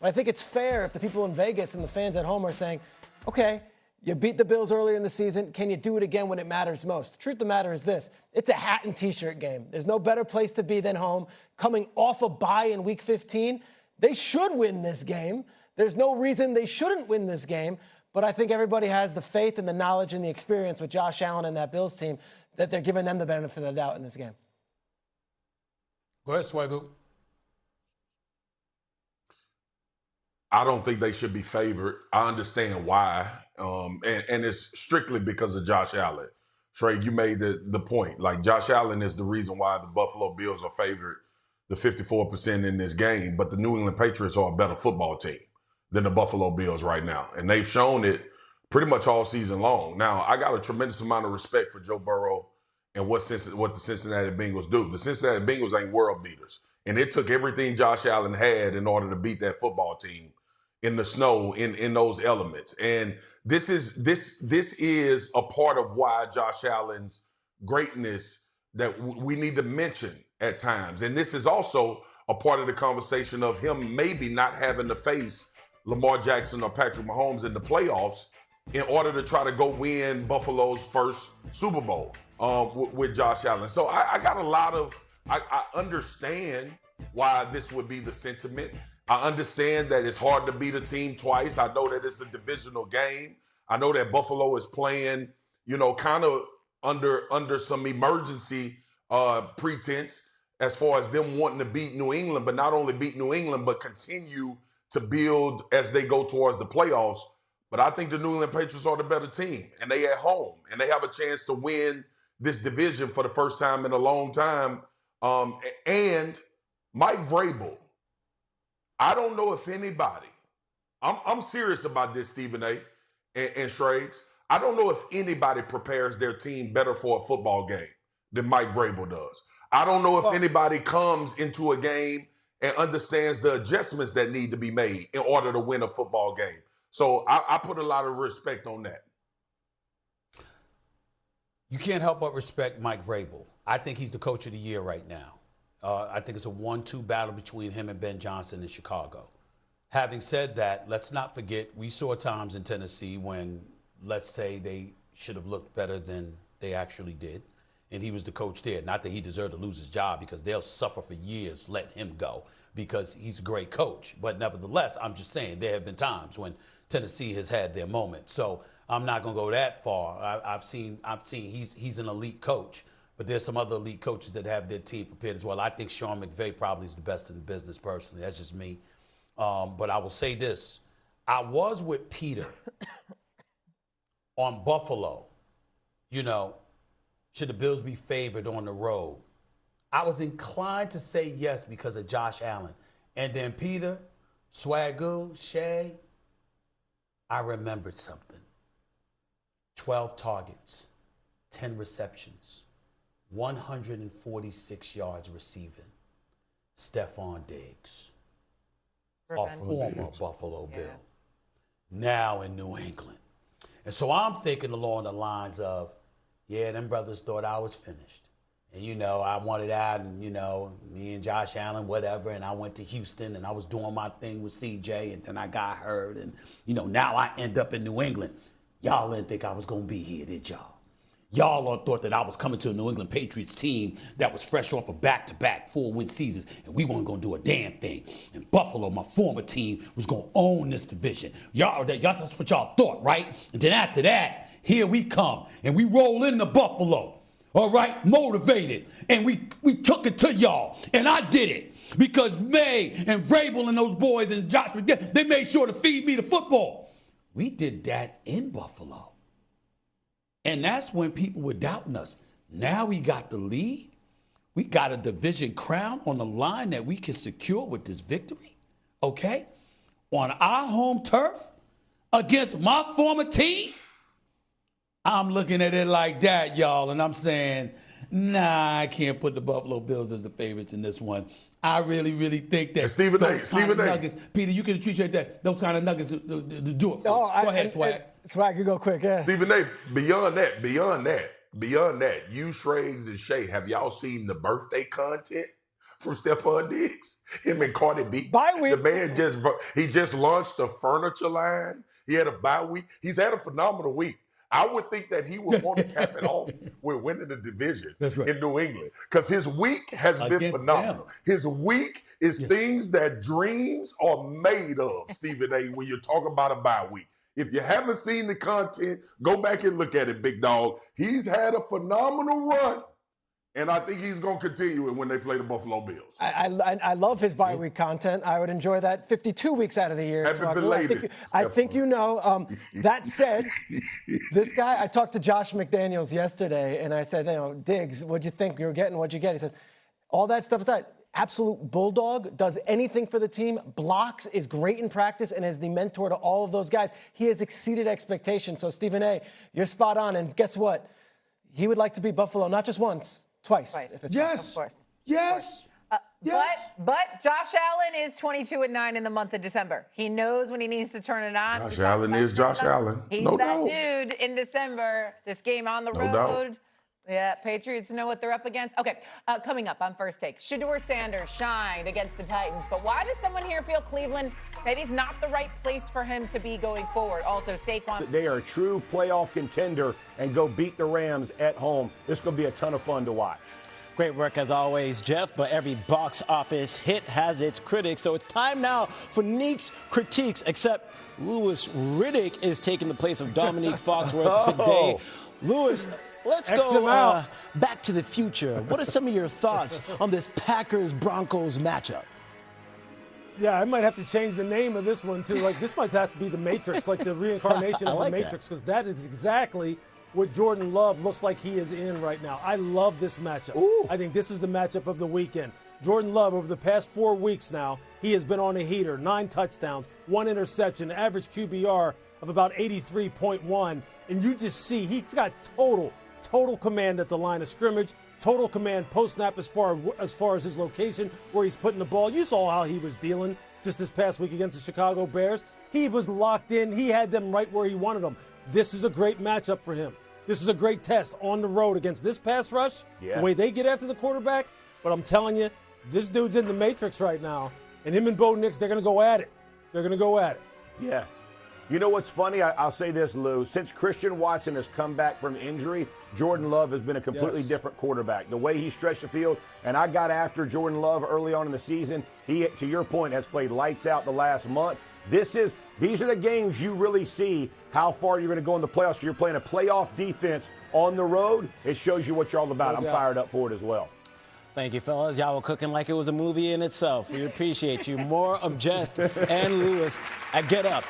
I think it's fair if the people in Vegas and the fans at home are saying, okay, you beat the Bills earlier in the season. Can you do it again when it matters most? The truth of the matter is this. It's a hat and T-shirt game. There's no better place to be than home. Coming off a bye in Week 15, they should win this game. There's no reason they shouldn't win this game. But I think everybody has the faith and the knowledge and the experience with Josh Allen and that Bills team that they're giving them the benefit of the doubt in this game. Go ahead, Swagoo. I don't think they should be favored. I understand why. And it's strictly because of Josh Allen. Trey, you made the point. Like, Josh Allen is the reason why the Buffalo Bills are favored, the 54% in this game. But the New England Patriots are a better football team than the Buffalo Bills right now. And they've shown it pretty much all season long. Now, I got a tremendous amount of respect for Joe Burrow and what the Cincinnati Bengals do. The Cincinnati Bengals ain't world beaters. And it took everything Josh Allen had in order to beat that football team in the snow, in those elements. And this is a part of why Josh Allen's greatness that we need to mention at times. And this is also a part of the conversation of him maybe not having to face Lamar Jackson or Patrick Mahomes in the playoffs in order to try to go win Buffalo's first Super Bowl with Josh Allen. So I got a lot of, I understand why this would be the sentiment. I understand that it's hard to beat a team twice. I know that it's a divisional game. I know that Buffalo is playing, kind of under some emergency pretense as far as them wanting to beat New England, but not only beat New England, but continue to build as they go towards the playoffs. But I think the New England Patriots are the better team, and they at home, and they have a chance to win this division for the first time in a long time. And Mike Vrabel, I don't know if anybody, I'm serious about this, Stephen A. and Shrags. I don't know if anybody prepares their team better for a football game than Mike Vrabel does. I don't know if anybody comes into a game and understands the adjustments that need to be made in order to win a football game. So I put a lot of respect on that. You can't help but respect Mike Vrabel. I think he's the coach of the year right now. I think it's a 1-2 battle between him and Ben Johnson in Chicago. Having said that, let's not forget, we saw times in Tennessee when, let's say, they should have looked better than they actually did, and he was the coach there. Not that he deserved to lose his job, because they'll suffer for years letting him go because he's a great coach. But nevertheless, I'm just saying there have been times when Tennessee has had their moment. So I'm not going to go that far. I've seen he's an elite coach. But there's some other elite coaches that have their team prepared as well. I think Sean McVay probably is the best in the business personally. That's just me. But I will say this. I was with Peter on Buffalo. Should the Bills be favored on the road? I was inclined to say yes because of Josh Allen. And then Peter, Swagoo, Shay, I remembered something. 12 targets, 10 receptions. 146 yards receiving. Stefon Diggs, a former Buffalo Bill, now in New England. And so I'm thinking along the lines of, them brothers thought I was finished. And, I wanted out and, me and Josh Allen, whatever, and I went to Houston and I was doing my thing with CJ, and then I got hurt. And, now I end up in New England. Y'all didn't think I was going to be here, did y'all? Y'all all thought that I was coming to a New England Patriots team that was fresh off of back-to-back 4-win seasons, and we weren't going to do a damn thing. And Buffalo, my former team, was going to own this division. Y'all, that's what y'all thought, right? And then after that, here we come, and we roll into Buffalo, all right, motivated, and we took it to y'all, and I did it because Maye and Vrabel and those boys and Josh, they made sure to feed me the football. We did that in Buffalo. And that's when people were doubting us. Now we got the lead. We got a division crown on the line that we can secure with this victory, okay? On our home turf against my former team. I'm looking at it like that, y'all, and I'm saying, nah, I can't put the Buffalo Bills as the favorites in this one. I really, really think that Stephen A. Peter, you can appreciate that. Those kind of nuggets to do it for. Go ahead, Swag. Swag, you go quick, yeah. Stephen A., beyond that, you, Shrags, and Shay, have y'all seen the birthday content from Stefon Diggs. Him and Cardi B. Bye week. The man just launched a furniture line. He had a bye week. He's had a phenomenal week. I would think that he would want to cap it off with winning the division in New England, because his week has been phenomenal. His week is things that dreams are made of, Stephen A., when you're talking about a bye week. If you haven't seen the content, go back and look at it, big dog. He's had a phenomenal run, and I think he's going to continue it when they play the Buffalo Bills. I love his bye week content. I would enjoy that 52 weeks out of the year. Happy belated. I think you know. That said, this guy, I talked to Josh McDaniels yesterday, and I said, Diggs, what'd you think you were getting? What'd you get? He said, all that stuff aside, absolute bulldog, does anything for the team, blocks, is great in practice, and is the mentor to all of those guys. He has exceeded expectations. So, Stephen A., you're spot on. And guess what? He would like to beat Buffalo, not just once, twice. If it's yes. possible. Of course. Yes. Yes. But Josh Allen is 22-9 in the month of December. He knows when he needs to turn it on. Josh Allen is Josh Allen. He's No that doubt. dude in December. This game on the road. doubt. Yeah, Patriots know what they're up against. Okay, coming up on First Take, Shedeur Sanders shined against the Titans, but why does someone here feel Cleveland maybe is not the right place for him to be going forward? Also, Saquon. They are a true playoff contender and go beat the Rams at home. This is going to be a ton of fun to watch. Great work as always, Jeff, but every box office hit has its critics, so it's time now for Neek's critiques, except Louis Riddick is taking the place of Dominique Foxworth today. Louis, let's go back to the future. What are some of your thoughts on this Packers-Broncos matchup? Yeah, I might have to change the name of this one, too. Like, this might have to be the Matrix, like the reincarnation of the Matrix, because that is exactly what Jordan Love looks like he is in right now. I love this matchup. Ooh. I think this is the matchup of the weekend. Jordan Love, over the past 4 weeks now, he has been on a heater, 9 touchdowns, 1 interception, average QBR of about 83.1. And you just see he's got total command at the line of scrimmage, total command post-snap as far as his location, where he's putting the ball. You saw how he was dealing just this past week against the Chicago Bears. He was locked in. He had them right where he wanted them. This is a great matchup for him. This is a great test on the road against this pass rush, the way they get after the quarterback. But I'm telling you, this dude's in the Matrix right now, and him and Bo Nix, they're going to go at it. They're going to go at it. Yes. You know what's funny? I'll say this, Lou. Since Christian Watson has come back from injury, Jordan Love has been a completely different quarterback. The way he stretched the field, and I got after Jordan Love early on in the season. He, to your point, has played lights out the last month. These are the games you really see how far you're going to go in the playoffs. You're playing a playoff defense on the road. It shows you what you're all about. I'm fired up for it as well. Thank you, fellas. Y'all were cooking like it was a movie in itself. We appreciate you. More of Jeff and Louis at Get Up.